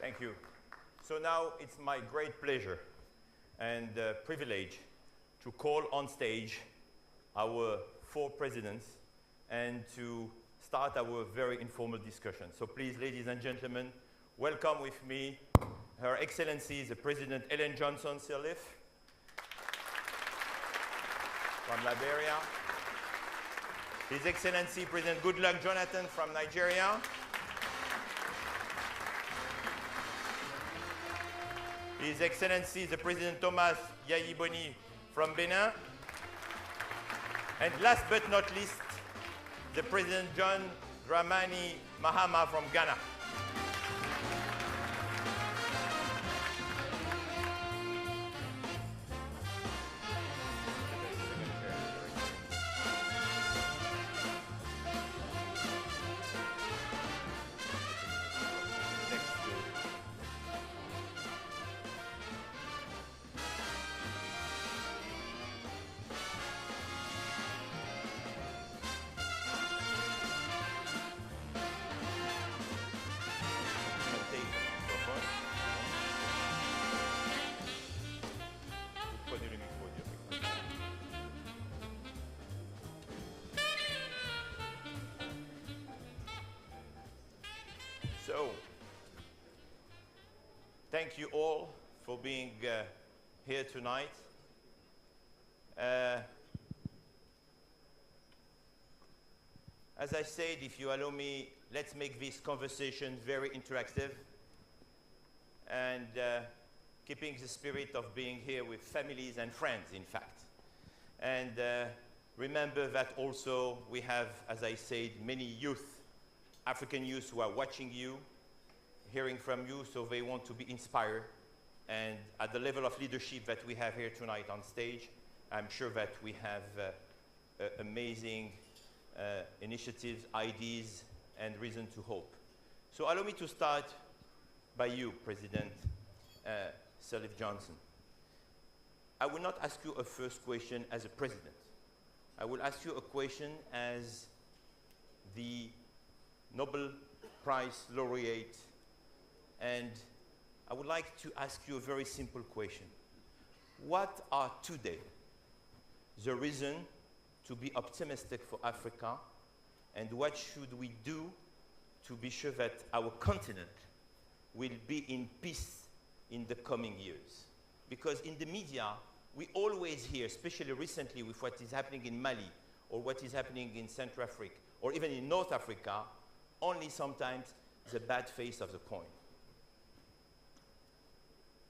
Thank you. So now it's my great pleasure and privilege to call on stage our 4 presidents and to start our very informal discussion. So please, ladies and gentlemen, welcome with me Her Excellency, the President Ellen Johnson Sirleaf from Liberia, His Excellency President Goodluck Jonathan from Nigeria, His Excellency the President Thomas Yayi Boni from Benin, and last but not least, the President John Dramani Mahama from Ghana. So, thank you all for being here tonight. As I said, if you allow me, let's make this conversation very interactive and keeping the spirit of being here with families and friends, in fact. And remember that also we have, as I said, many youth, African youth who are watching you, hearing from you, so they want to be inspired. And at the level of leadership that we have here tonight on stage, I'm sure that we have amazing initiatives, ideas, and reason to hope. So allow me to start by you, President Sirleaf Johnson. I will not ask you a first question as a president. I will ask you a question as the Nobel Prize laureate, and I would like to ask you a very simple question. What are today the reasons to be optimistic for Africa, and what should we do to be sure that our continent will be in peace in the coming years? Because in the media, we always hear, especially recently with what is happening in Mali, or what is happening in Central Africa, or even in North Africa, only sometimes the bad face of the coin.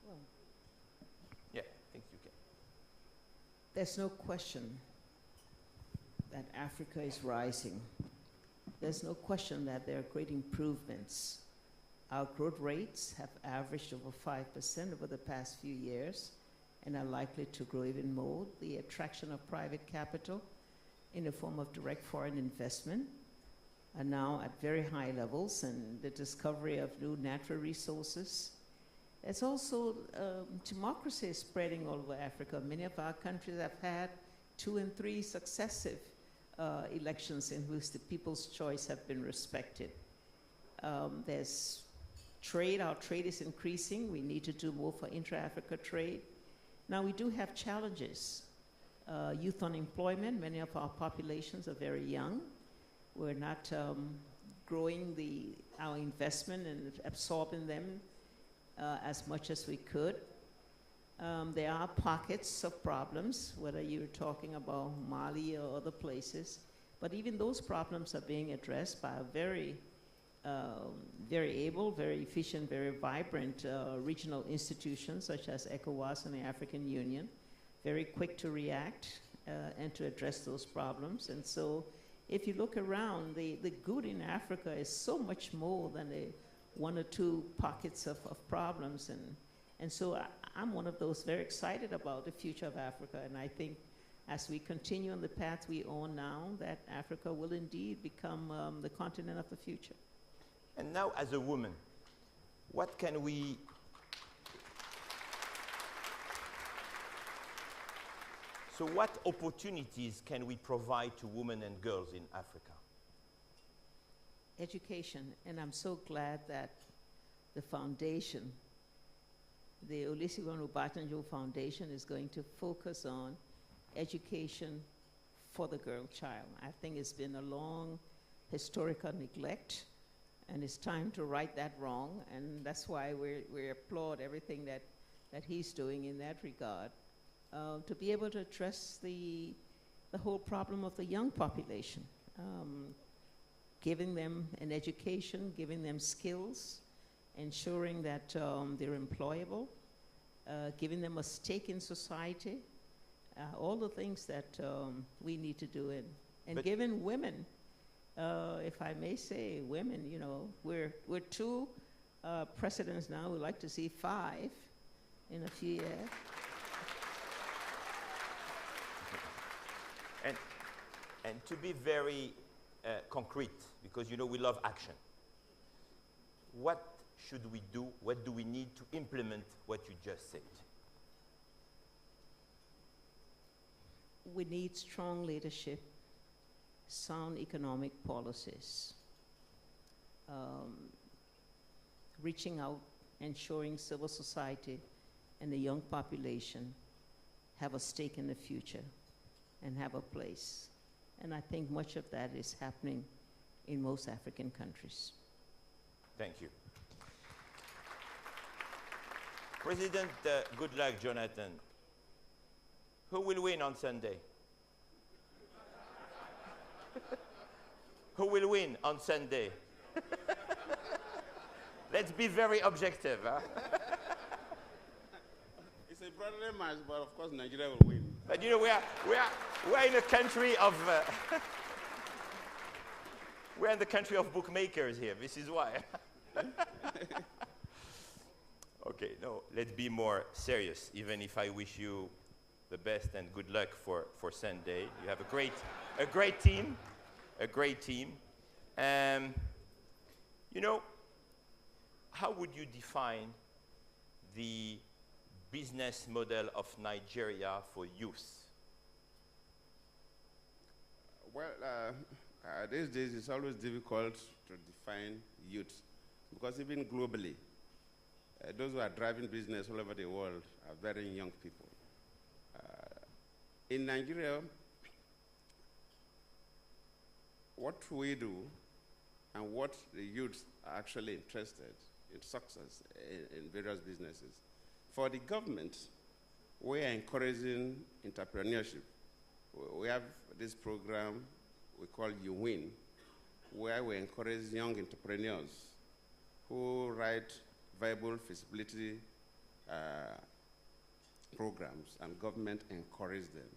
Well, yeah, I think you can. there's no question that Africa is rising. There's no question that there are great improvements. Our growth rates have averaged over 5% over the past few years and are likely to grow even more. The attraction of private capital in the form of direct foreign investment are now at very high levels, and the discovery of new natural resources. There's also democracy is spreading all over Africa. Many of our countries have had 2 and 3 successive elections in which the people's choice have been respected. There's trade. Our trade is increasing. We need to do more for intra-Africa trade. Now, we do have challenges. Youth unemployment. Many of our populations are very young. We're not growing our investment and absorbing them as much as we could. There are pockets of problems, whether you're talking about Mali or other places, but even those problems are being addressed by a very able, very efficient, very vibrant regional institutions such as ECOWAS and the African Union, very quick to react and to address those problems. And so if you look around, the good in Africa is so much more than the 1 or 2 pockets of problems. And so I'm one of those very excited about the future of Africa. And I think as we continue on the path we own now, that Africa will indeed become the continent of the future. And now, as a woman, what can we... So what opportunities can we provide to women and girls in Africa? Education, and I'm so glad that the foundation, the Olusegun Obasanjo Foundation, is going to focus on education for the girl child. I think it's been a long historical neglect, and it's time to right that wrong, and that's why we applaud everything that he's doing in that regard, to be able to address the whole problem of the young population, giving them an education, giving them skills, ensuring that they're employable, giving them a stake in society, all the things that we need to do, and giving women, if I may say, women, you know, we're 2 presidents now. We'd like to see 5 in a few years. And to be very concrete, because, you know, we love action. What should we do? What do we need to implement what you just said? We need strong leadership, sound economic policies, reaching out, ensuring civil society and the young population have a stake in the future and have a place. And I think much of that is happening in most African countries. Thank you. President Goodluck Jonathan, who will win on Sunday? Who will win on Sunday? Let's be very objective. Huh? It's a brotherly match, but of course Nigeria will win. But you know, we're in a country of we're in the country of bookmakers here. This is why. Okay, no, let's be more serious. Even if I wish you the best and good luck for Sunday, you have a great team. You know, how would you define the business model of Nigeria for youth? Well, these days it's always difficult to define youth, because even globally, those who are driving business all over the world are very young people. In Nigeria, what we do and what the youths are actually interested in success in various businesses. For the government, we are encouraging entrepreneurship. We have this program we call You Win, where we encourage young entrepreneurs who write viable feasibility programs, and government encourage them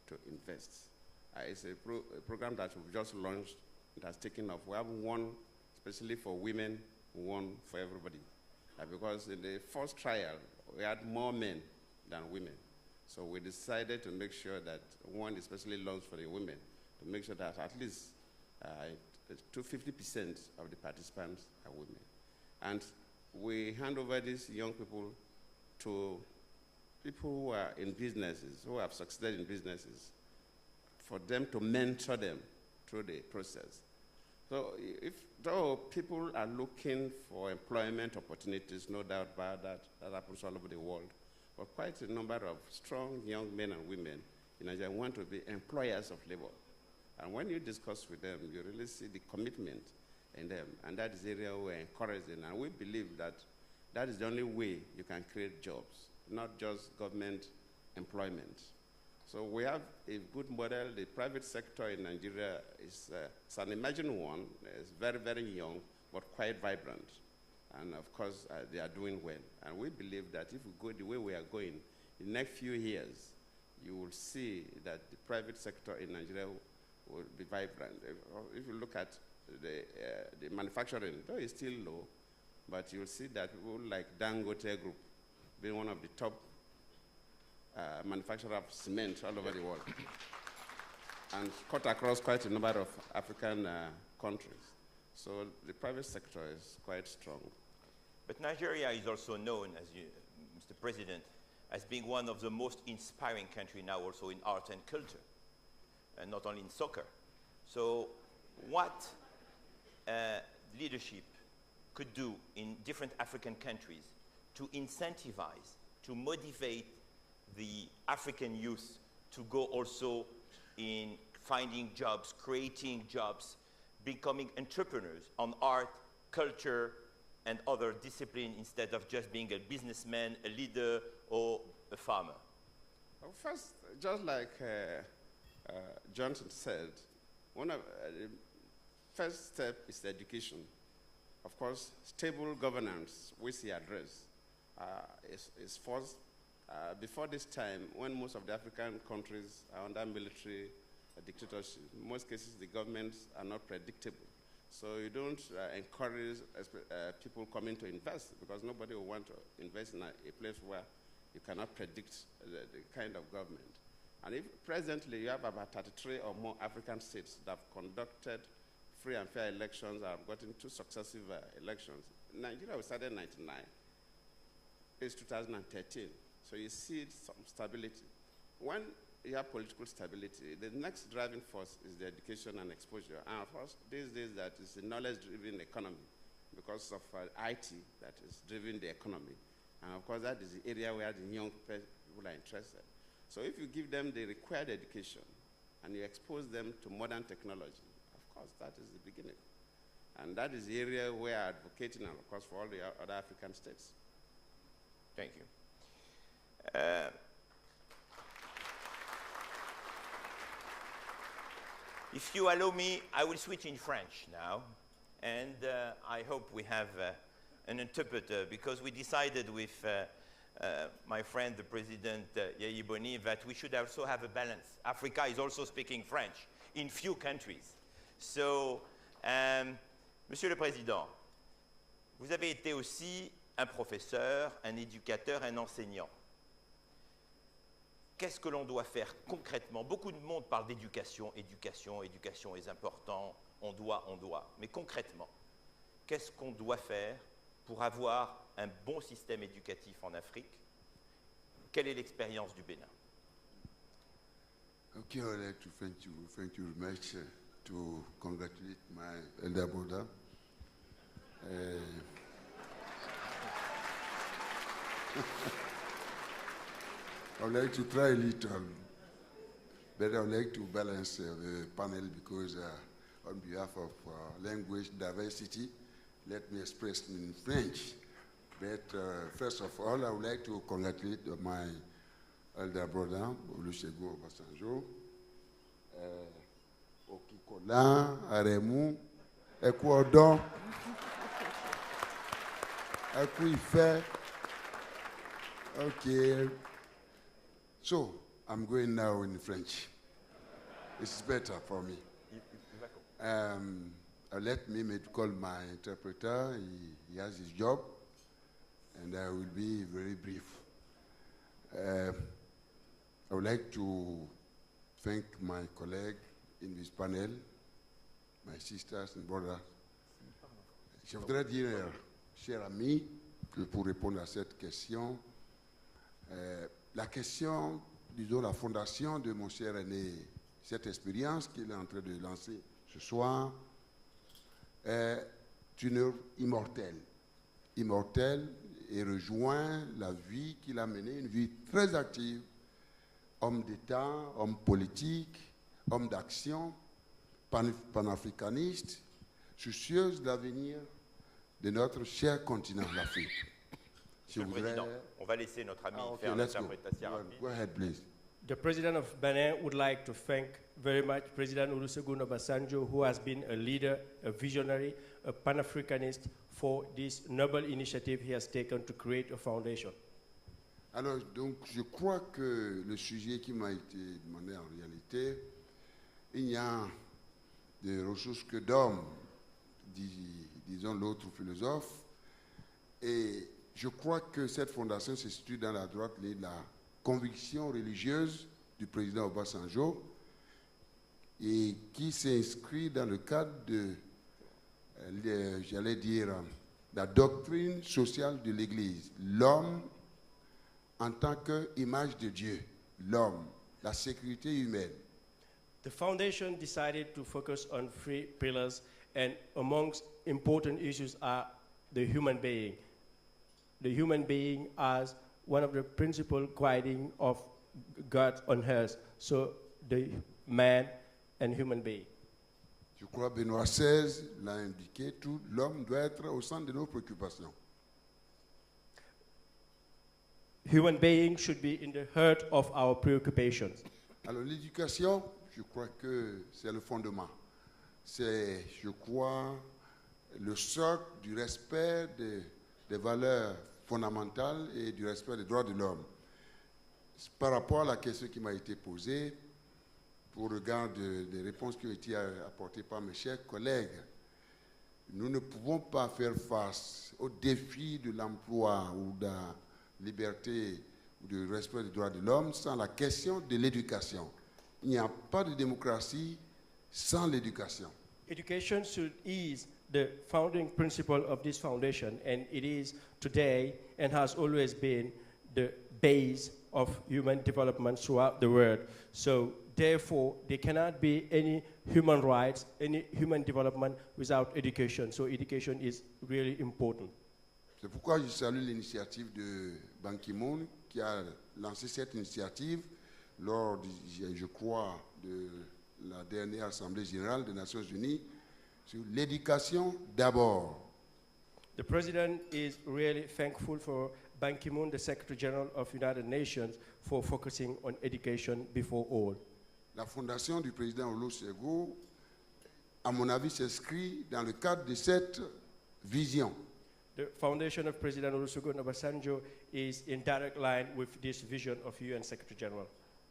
to invest. It's a program that we've just launched. It has taken off. We have one especially for women, one for everybody. Because in the first trial, we had more men than women. So we decided to make sure that one especially launched for the women, to make sure that at least 50% of the participants are women. And we hand over these young people to people who are in businesses, who have succeeded in businesses, for them to mentor them through the process. So though people are looking for employment opportunities, no doubt about that, that happens all over the world, but quite a number of strong young men and women in Nigeria want to be employers of labor. And when you discuss with them, you really see the commitment in them, and that is the area we're encouraging. And we believe that that is the only way you can create jobs, not just government employment. So we have a good model. The private sector in Nigeria is it's an emerging one. It's very, very young, but quite vibrant. And of course, they are doing well. And we believe that if we go the way we are going, in the next few years, you will see that the private sector in Nigeria will be vibrant. If you look at the manufacturing, though it's still low, but you'll see that people like Dangote Group being one of the top manufacturer of cement all over the world, and cut across quite a number of African countries. So the private sector is quite strong. But Nigeria is also known, as you, Mr. President, as being one of the most inspiring countries now also in art and culture, and not only in soccer. So what leadership could do in different African countries to incentivize, to motivate the African youth to go also in finding jobs, creating jobs, becoming entrepreneurs on art, culture, and other disciplines instead of just being a businessman, a leader, or a farmer? Well, first, just like Johnson said, one of the first step is education. Of course, stable governance, which he addressed, is first. Before this time, when most of the African countries are under military dictatorship, in most cases the governments are not predictable. So you don't encourage people coming to invest, because nobody will want to invest in a place where you cannot predict the kind of government. And if presently you have about 33 or more African states that have conducted free and fair elections, have gotten 2 successive elections. Nigeria, we started in 1999. It's 2013. So you see some stability. When you have political stability, the next driving force is the education and exposure. And of course, these days that is a knowledge-driven economy because of IT that is driving the economy. And of course, that is the area where the young people are interested. So if you give them the required education and you expose them to modern technology, of course, that is the beginning. And that is the area where I'm advocating, and of course, for all the other African states. Thank you. If you allow me, I will switch in French now. And I hope we have an interpreter, because we decided with my friend, the President Yayi Boni, that we should also have a balance. Africa is also speaking French in few countries. So, Monsieur le Président, vous avez été aussi un professeur, un éducateur, un enseignant. Qu'est-ce que l'on doit faire concrètement? Beaucoup de monde parle d'éducation, éducation, éducation est important, on doit. Mais concrètement, qu'est-ce qu'on doit faire pour avoir un bon système éducatif en Afrique? Quelle est l'expérience du Bénin? Okay, I would like to thank you very much to congratulate my elder brother. I would like to try a little, but I would like to balance the panel because on behalf of language diversity, let me express in French. But first of all, I would like to congratulate my elder brother, Olusegun Obasanjo, Okikola, Aremu, Ecuador, Ekuife. Okay. So, I'm going now in French. It's better for me. Let me call my interpreter. He has his job, and I will be very brief. I would like to thank my colleague in this panel, my sisters and brothers. Je voudrais dire, chers amis, que pour répondre à cette question, la question, disons, la fondation de mon cher aîné, cette expérience qu'il est en train de lancer ce soir, est une œuvre immortelle. Immortelle et rejoint la vie qu'il a menée, une vie très active, homme d'État, homme politique, homme d'action, panafricaniste, soucieuse de l'avenir de notre cher continent, l'Afrique. Monsieur le Président, on va laisser notre ami faire l'interprétation rapide. Go ahead, please. The President of Benin would like to thank very much President Olusegun Obasanjo, who has been a leader, a visionary, a Pan-Africanist, for this noble initiative he has taken to create a foundation. Alors, donc, je crois que le sujet qui m'a été demandé en réalité, il n'y a de ressources que d'hommes, disons l'autre philosophe, et je crois que cette fondation se situe dans la droite ligne de la conviction religieuse du président Obasanjo et qui s'inscrit dans le cadre de, j'allais dire, la doctrine sociale de l'Église. L'homme en tant qu'image de Dieu, l'homme, la sécurité humaine. The foundation decided to focus on 3 pillars, and amongst important issues are the human being. The human being as one of the principal guiding of God on earth. So the man and human being. Je crois que Benoît XVI l'a indiqué, tout l'homme doit être au centre de nos préoccupations. Human being should be in the heart of our preoccupations. Alors l'éducation, je crois que c'est le fondement. C'est, je crois, le socle du respect des valeurs fondamentales et du respect des droits de l'homme. Par rapport à la question qui m'a été posée, au regard des réponses qui ont été apportées par mes chers collègues, nous ne pouvons pas faire face au défi de l'emploi ou de la liberté ou du respect des droits de l'homme sans la question de l'éducation. Il n'y a pas de démocratie sans l'éducation. Education should ease the founding principle of this foundation, and it is today and has always been the base of human development throughout the world. So therefore, there cannot be any human rights, any human development without education. So education is really important. C'est pourquoi je salue l'initiative de Ban Ki-moon qui a lancé cette initiative lors, je crois, de la dernière Assemblée générale des Nations Unies sur l'éducation d'abord. The President is really thankful for Ban Ki-moon, the Secretary General of United Nations, for focusing on education before all. La fondation du président Olusegun, à mon avis, s'inscrit dans le cadre de cette vision. The foundation of President Olusegun Obasanjo is in direct line with this vision of UN Secretary General.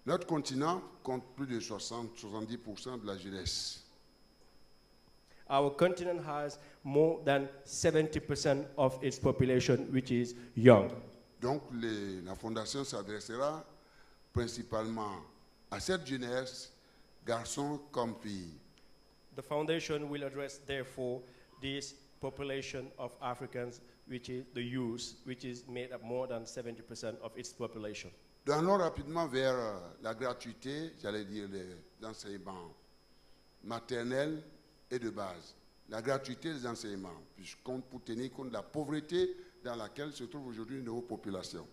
Notre continent compte plus de 70% de la jeunesse. Our continent has more than 70% of its population which is young. Donc la fondation s'adressera principalement à cette jeunesse, garçons comme filles. The foundation will address, therefore, this population of Africans, which is the youth, which is made up more than 70% of its population. Allons rapidement vers la gratuité, j'allais dire les enseignements maternels et de base. La gratuité des enseignements, pour tenir compte de la pauvreté dans laquelle se trouve aujourd'hui nos populations.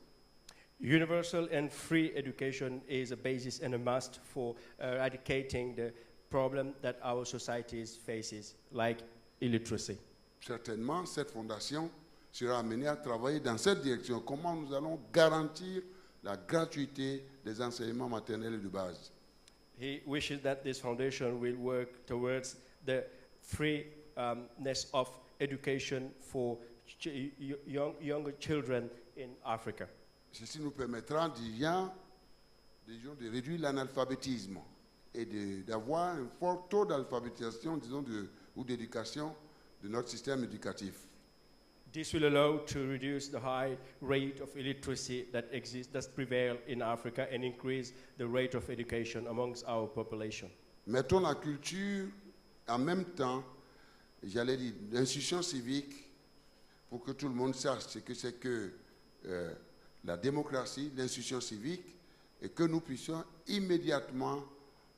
Universal and free education is a basis and a must for eradicating the problem that our societies faces, like illiteracy. Certainement, cette fondation sera amenée à travailler dans cette direction. Comment nous allons garantir la gratuité des enseignements maternels et de base? He wishes that this foundation will work towards the freeness of education for younger children in Africa. Ceci nous permettra de réduire l'analphabétisme et d'avoir un fort taux d'alphabétisation, disons, ou d'éducation de notre système éducatif. This will allow to reduce the high rate of illiteracy that prevail in Africa and increase the rate of education amongst our population. Mettons la culture en même temps, j'allais dire, l'institution civique pour que tout le monde sache ce que c'est que la démocratie, l'institution civique, et que nous puissions immédiatement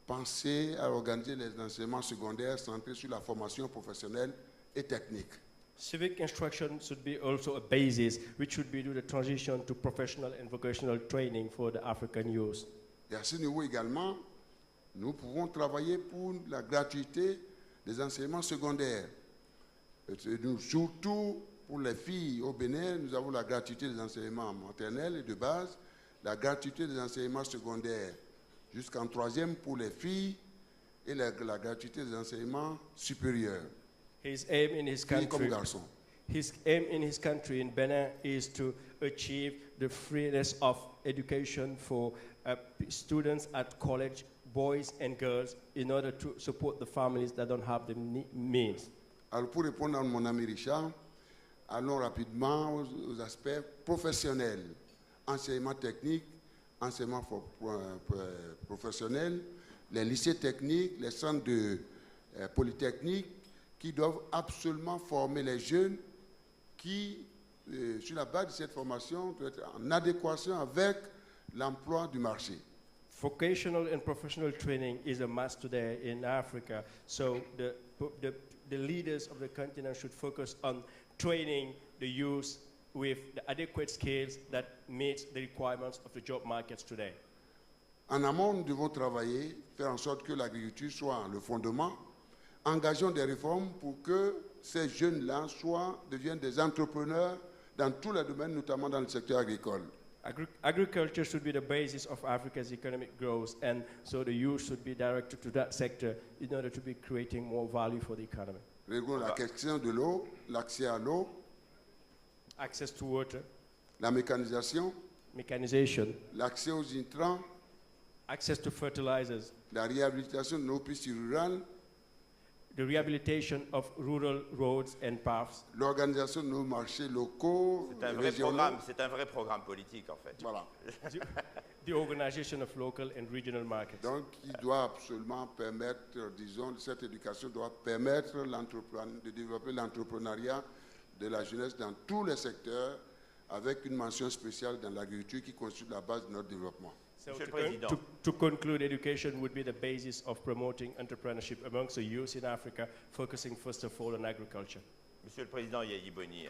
penser à organiser les enseignements secondaires centrés sur la formation professionnelle et technique. Civic instruction should be also a basis which should be the transition to professional and vocational training for the African youth. Et à ce niveau également, nous pouvons travailler pour la gratuité des enseignements secondaires. Nous, surtout pour les filles au Bénin, nous avons la gratuité des enseignements maternels et de base, la gratuité des enseignements secondaires jusqu'en 3e pour les filles et la gratuité des enseignements supérieurs. His aim in his Filles comme country, garçons. his aim in his country in Benin is to achieve the freeness of education for students at college, boys and girls, in order to support the families that don't have the means. Alors pour répondre à mon ami Richard, allons rapidement aux aspects professionnels. Enseignement technique, enseignement professionnel, les lycées techniques, les centres de polytechnique qui doivent absolument former les jeunes qui, sur la base de cette formation, doivent être en adéquation avec l'emploi du marché. Vocational and professional training is a must today in Africa, so the leaders of the continent should focus on training the youth with the adequate skills that meet the requirements of the job markets today. En amont, nous devons travailler, faire en sorte que l'agriculture soit le fondement. Engageons des réformes pour que ces jeunes-là deviennent des entrepreneurs dans tous les domaines, notamment dans le secteur agricole. Agriculture should be the basis of Africa's economic growth, and so the youth should be directed to that sector in order to be creating more value for the economy. Réglons la question de l'eau, l'accès à l'eau, Access to water, la mécanisation, mechanization, l'accès aux intrants, access to fertilizers, la réhabilitation de nos pistes rurales, the rehabilitation of rural roads and paths. l'organisation de nos marchés locaux, régionaux. C'est un vrai programme politique, en fait. Voilà. The organization of local and regional markets. Donc, il doit absolument permettre, disons, cette éducation doit permettre de développer l'entrepreneuriat de la jeunesse dans tous les secteurs, avec une mention spéciale dans l'agriculture qui constitue la base de notre développement. So Monsieur le Président. to conclude, education would be the basis of promoting entrepreneurship amongst the youth in Africa, focusing first of all on agriculture. Monsieur le Président Yayi Boni,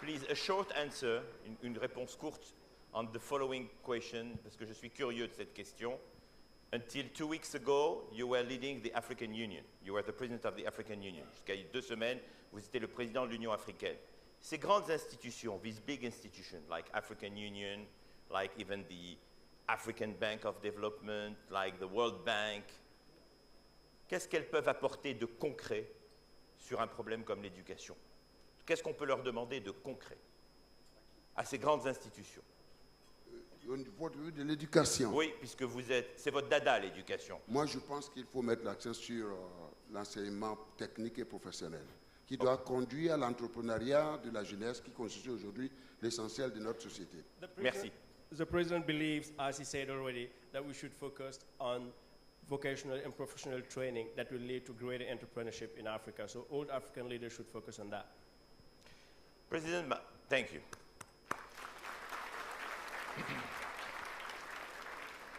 please, a short answer, une réponse courte on the following question, parce que je suis curieux de cette question. Until 2 weeks ago, you were leading the African Union. You were the president of the African Union. Jusqu'à 2 semaines, vous étiez le président de l'Union africaine. Ces grandes institutions, these big institutions like African Union, like even the African Bank of Development, like the World Bank, qu'est-ce qu'elles peuvent apporter de concret sur un problème comme l'éducation? Qu'est-ce qu'on peut leur demander de concret à ces grandes institutions? Au point de vue de l'éducation. Oui, puisque c'est votre dada, l'éducation. Moi, je pense qu'il faut mettre l'accent sur l'enseignement technique et professionnel, qui doit conduire à l'entrepreneuriat de la jeunesse, qui constitue aujourd'hui l'essentiel de notre société. Merci. The President believes, as he said already, that we should focus on vocational and professional training that will lead to greater entrepreneurship in Africa. So all African leaders should focus on that. Thank you.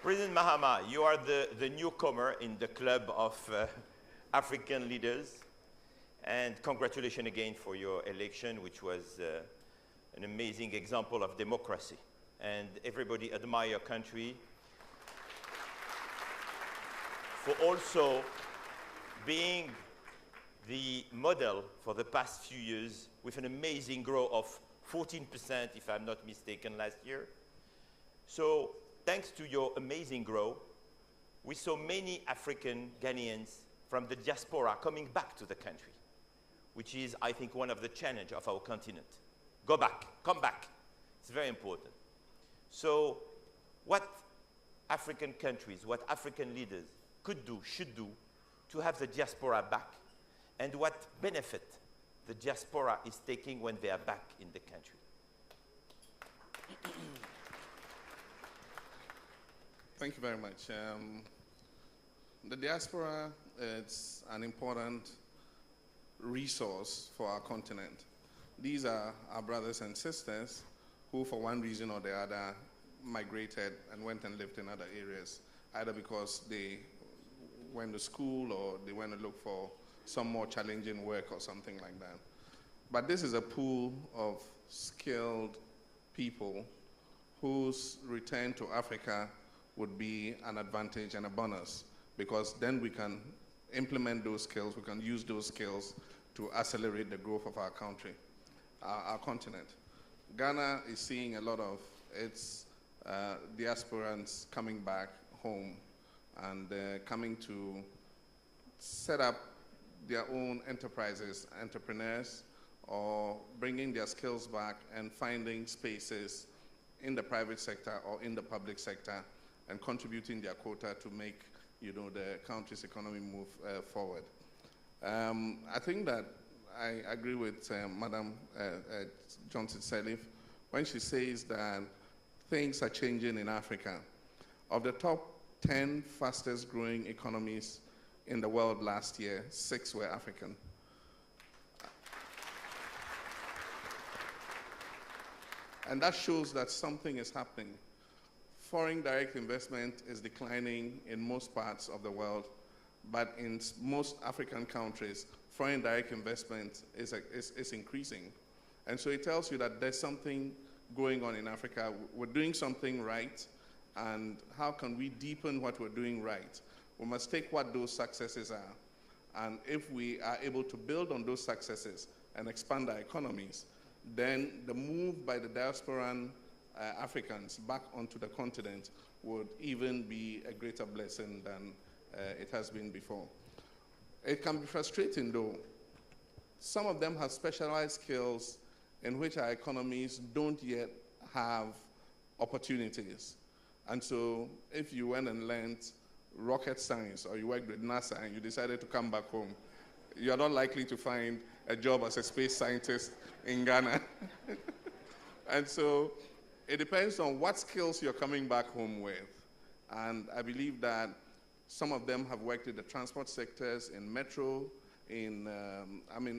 President Mahama, you are the newcomer in the club of African leaders, and congratulations again for your election, which was an amazing example of democracy. And everybody admire your country for also being the model for the past few years with an amazing growth of 14%, if I'm not mistaken, last year. So thanks to your amazing growth, we saw many African Ghanaians from the diaspora coming back to the country, which is, I think, one of the challenges of our continent. Go back, come back. It's very important. So what African countries, what African leaders could do, should do, to have the diaspora back, and what benefit the diaspora is taking when they are back in the country? Thank you very much. The diaspora is an important resource for our continent. These are our brothers and sisters who, for one reason or the other, migrated and went and lived in other areas, either because they went to school or they went to look for some more challenging work or something like that. But this is a pool of skilled people whose return to Africa would be an advantage and a bonus, because then we can implement those skills, we can use those skills to accelerate the growth of our country, our continent. Ghana is seeing a lot of its diasporans coming back home and coming to set up their own enterprises, entrepreneurs, or bringing their skills back and finding spaces in the private sector or in the public sector and contributing their quota to make, you know, the country's economy move forward. I think that I agree with Madam Johnson Sirleaf when she says that things are changing in Africa. Of the top 10 fastest growing economies in the world last year, 6 were African. And that shows that something is happening. Foreign direct investment is declining in most parts of the world, but in most African countries, foreign direct investment is increasing. And so it tells you that there's something going on in Africa. We're doing something right, and how can we deepen what we're doing right? We must take what those successes are, and if we are able to build on those successes and expand our economies, then the move by the diasporan Africans back onto the continent would even be a greater blessing than it has been before. It can be frustrating though. Some of them have specialized skills in which our economies don't yet have opportunities. And so if you went and learned rocket science or you worked with NASA and you decided to come back home, you're not likely to find a job as a space scientist in Ghana. And so it depends on what skills you're coming back home with. And I believe that some of them have worked in the transport sectors, in metro, in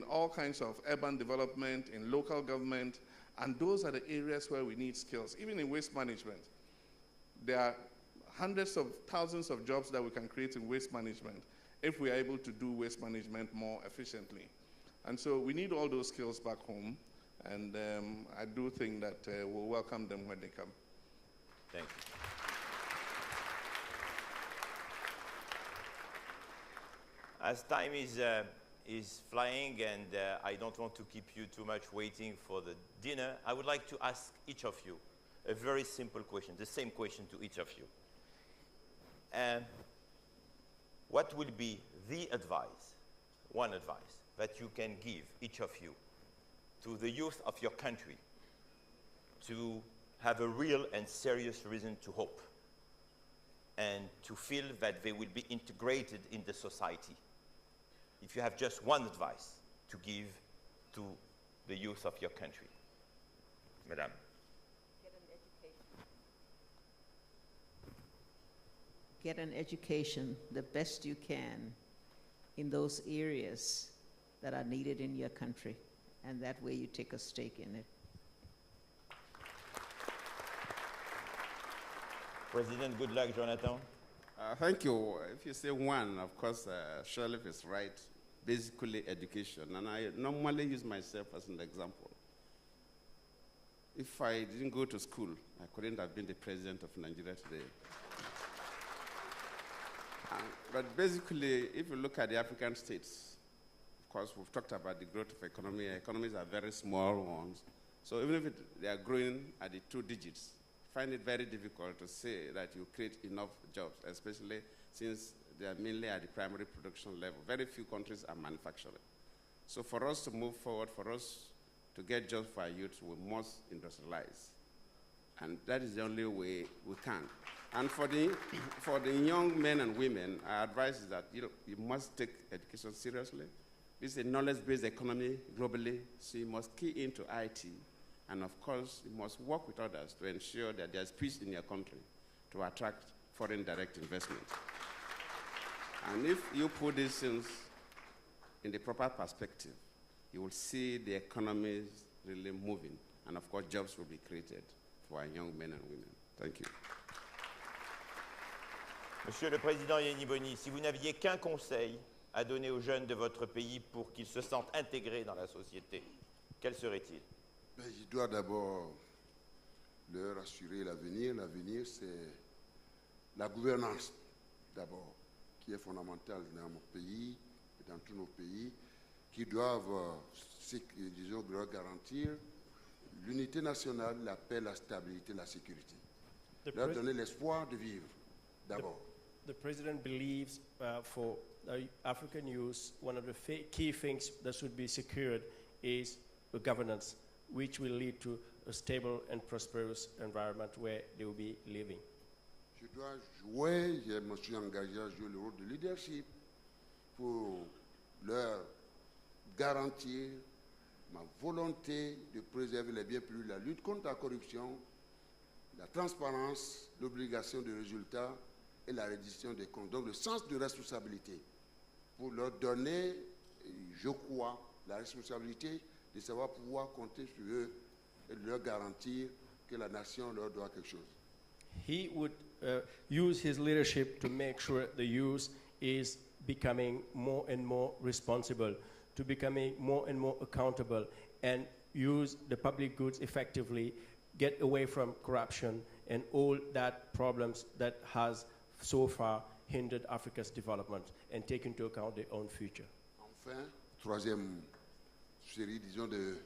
all kinds of urban development, in local government, and those are the areas where we need skills. Even in waste management, there are hundreds of thousands of jobs that we can create in waste management if we are able to do waste management more efficiently. And so we need all those skills back home, and I do think that we'll welcome them when they come. Thank you. As time is flying and I don't want to keep you too much waiting for the dinner, I would like to ask each of you a very simple question, the same question to each of you. What will be the advice, one advice, that you can give, each of you, to the youth of your country to have a real and serious reason to hope and to feel that they will be integrated in the society? If you have just one advice to give to the youth of your country. Madame. Get an education the best you can in those areas that are needed in your country, and that way you take a stake in it. President Goodluck, Jonathan. Thank you. If you say one, of course, Sirleaf is right. Basically education, and I normally use myself as an example. If I didn't go to school, I couldn't have been the president of Nigeria today. But basically, if you look at the African states, of course, we've talked about the growth of economy. Economies are very small ones. So even if they are growing at the 2 digits, I find it very difficult to say that you create enough jobs, especially since they are mainly at the primary production level. Very few countries are manufacturing. So for us to move forward, for us to get jobs for our youth, we must industrialize. And that is the only way we can. And for the young men and women, our advice is that you must take education seriously. This is a knowledge-based economy globally, so you must key into IT. And of course, you must work with others to ensure that there's peace in your country to attract foreign direct investment. And if you put these things in the proper perspective, you will see the economies really moving. And of course, jobs will be created for our young men and women. Thank you. Monsieur le Président Yayi Boni, si vous n'aviez qu'un conseil à donner aux jeunes de votre pays pour qu'ils se sentent intégrés dans la société, quel serait-il? Je dois d'abord leur assurer l'avenir. L'avenir, c'est la gouvernance, d'abord, qui est fondamentale dans mon pays et dans tous nos pays, qui doivent, disons, leur garantir l'unité nationale, la paix, la stabilité, la sécurité. Leur donner l'espoir de vivre, d'abord. The President believes for African youth, one of the key things that should be secured is a governance, which will lead to a stable and prosperous environment where they will be living. Je dois jouer, je me suis engagé à jouer le rôle de leadership pour leur garantir ma volonté de préserver les biens publics, la lutte contre la corruption, la transparence, l'obligation de résultats et la reddition des comptes. Donc le sens de responsabilité pour leur donner, je crois, la responsabilité de savoir pouvoir compter sur eux et de leur garantir que la nation leur doit quelque chose. He would use his leadership to make sure the youth is becoming more and more responsible, to becoming more and more accountable, and use the public goods effectively, get away from corruption and all that problems that has so far hindered Africa's development, and take into account their own future. Enfin, troisième série, disons, de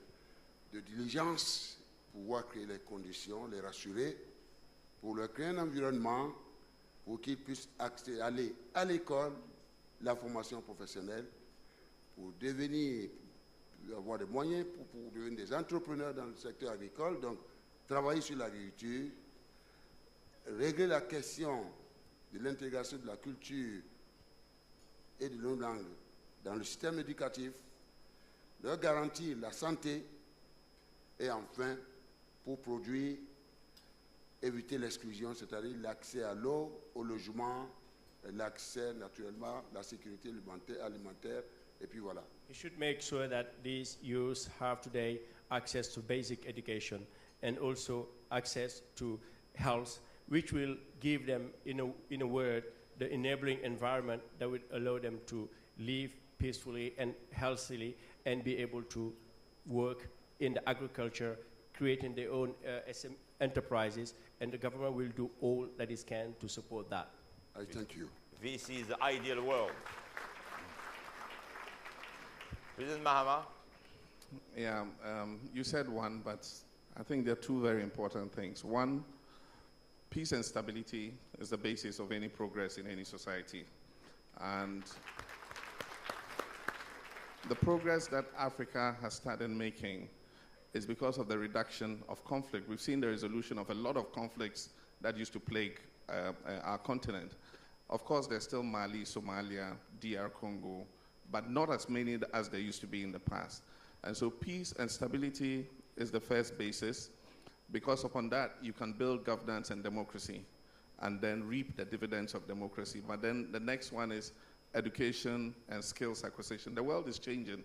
diligence, pouvoir créer les conditions, les rassurer, pour leur créer un environnement pour qu'ils puissent aller à l'école, la formation professionnelle, pour devenir, avoir des moyens pour devenir des entrepreneurs dans le secteur agricole, donc travailler sur l'agriculture, régler la question de l'intégration de la culture et de nos langues dans le système éducatif, leur garantir la santé et enfin, pour produire, éviter l'exclusion, c'est-à-dire l'accès à l'eau, au logement, l'accès naturellement, la sécurité alimentaire, et puis voilà. We should make sure that these youths have today access to basic education and also access to health, which will give them, in a word, the enabling environment that would allow them to live peacefully and healthily and be able to work in the agriculture, creating their own enterprises, and the government will do all that it can to support that. I thank you. This is the ideal world. President Mahama? Yeah, you said one, but I think there are two very important things. One, peace and stability is the basis of any progress in any society. And the progress that Africa has started making is because of the reduction of conflict. We've seen the resolution of a lot of conflicts that used to plague our continent. Of course, there's still Mali, Somalia, DR Congo, but not as many as there used to be in the past. And so peace and stability is the first basis, because upon that you can build governance and democracy and then reap the dividends of democracy. But then the next one is education and skills acquisition. The world is changing.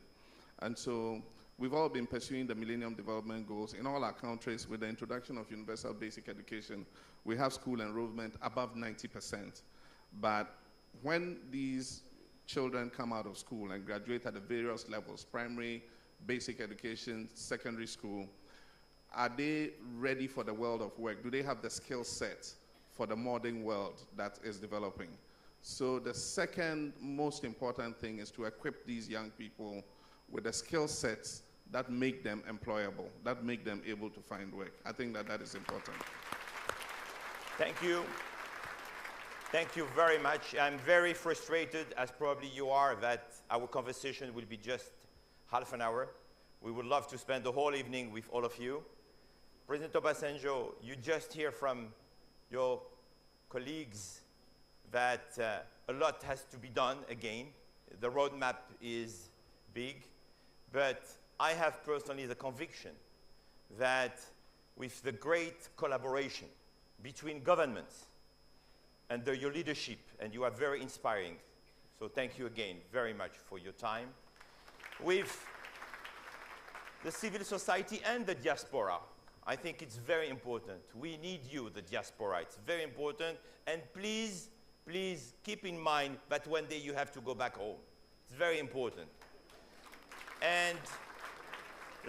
And so we've all been pursuing the Millennium Development Goals in all our countries. With the introduction of universal basic education, we have school enrollment above 90%. But when these children come out of school and graduate at the various levels, primary, basic education, secondary school, are they ready for the world of work? Do they have the skill set for the modern world that is developing? So the second most important thing is to equip these young people with the skill sets that make them employable, that make them able to find work. I think that that is important. Thank you. Thank you very much. I'm very frustrated, as probably you are, that our conversation will be just half an hour. We would love to spend the whole evening with all of you. President Obasanjo, you just hear from your colleagues that a lot has to be done again. The roadmap is big, but I have personally the conviction that with the great collaboration between governments under your leadership, and you are very inspiring, so thank you again very much for your time, with the civil society and the diaspora, I think it's very important. We need you, the diaspora. It's very important. And please, please keep in mind that one day you have to go back home. It's very important. And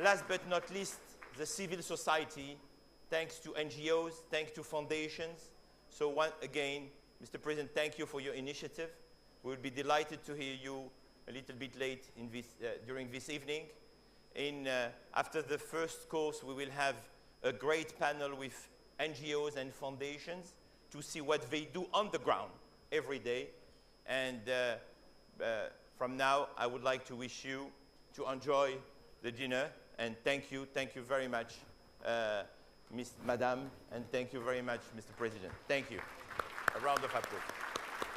last but not least, the civil society, thanks to NGOs, thanks to foundations. So again, Mr. President, thank you for your initiative. We'll be delighted to hear you a little bit late in this, during this evening. After the first course, we will have a great panel with NGOs and foundations to see what they do on the ground every day. And from now, I would like to wish you to enjoy the dinner. And thank you very much, Madame, and thank you very much, Mr. President. Thank you. A round of applause.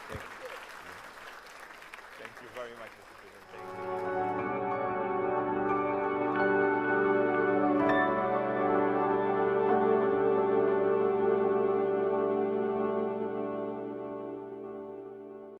Thank you. Thank you very much, Mr. President. Thank you.